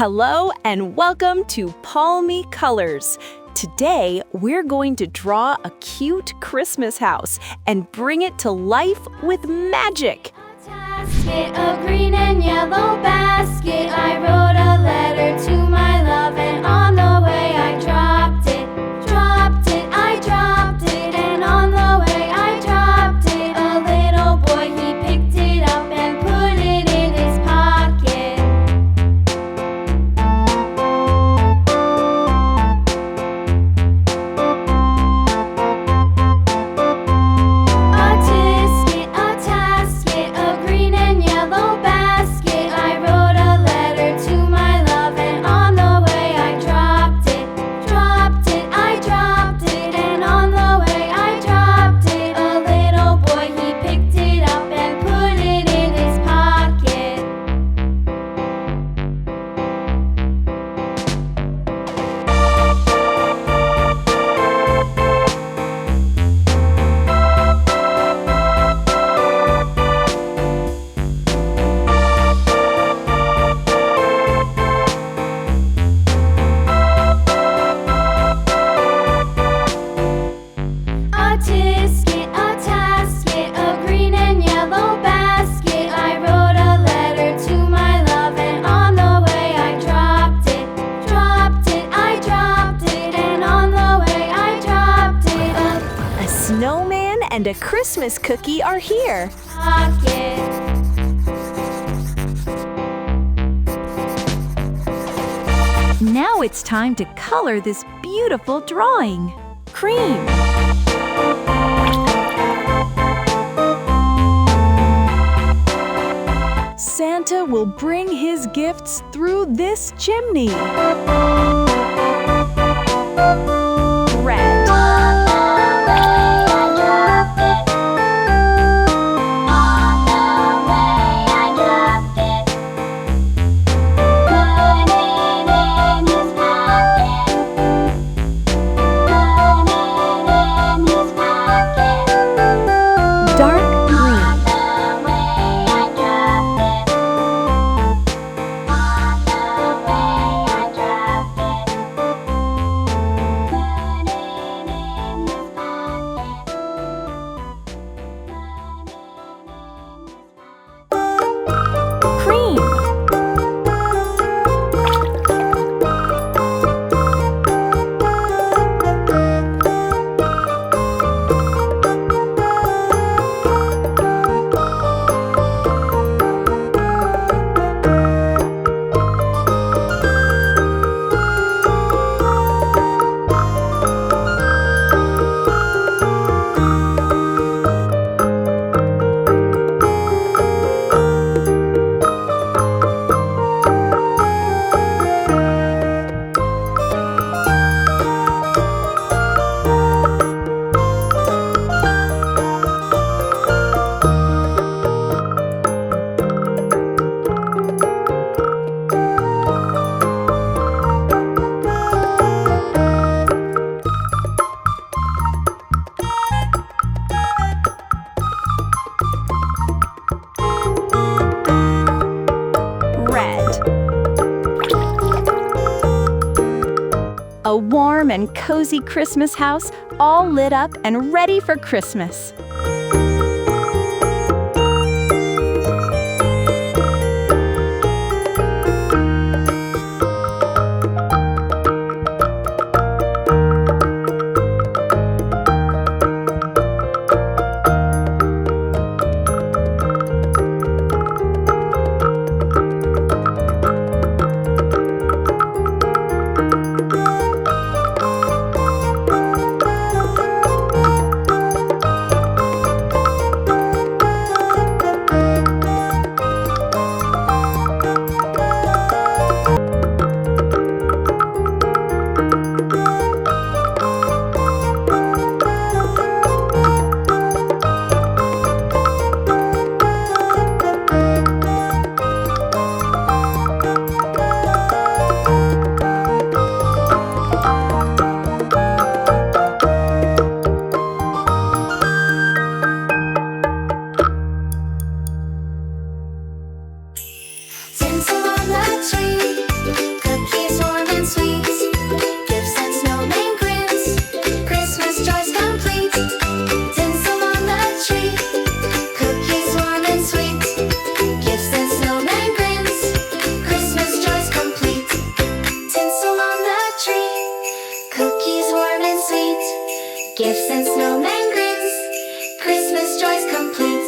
Hello and welcome to Palmie Colors. Today, we're going to draw a cute Christmas house and bring it to life with magic. A green and yellow basket. I wrote a letter to my love, and on the way I dropped it. I dropped it, and on the way I dropped it. A little boy, he picked it up and put it in his pocket. A tasket, a green and yellow basket. I wrote a letter to my love, and on the way I dropped it. I dropped it, and on the way I dropped it. A little boy, he picked it up and put it in his pocket. A tasket, a green and yellow basket. I wrote a letter to my love, and on the way I dropped it. I dropped it, and on the way I dropped it. A snowman and a Christmas cookie are here. Pocket. Now it's time to color this beautiful drawing. Cream. Santa will bring his gifts through this chimney. Red. Dark green. Cream. Red. A warm and cozy Christmas house, all lit up and ready for Christmas. Gifts and snowman grins, Christmas joys complete.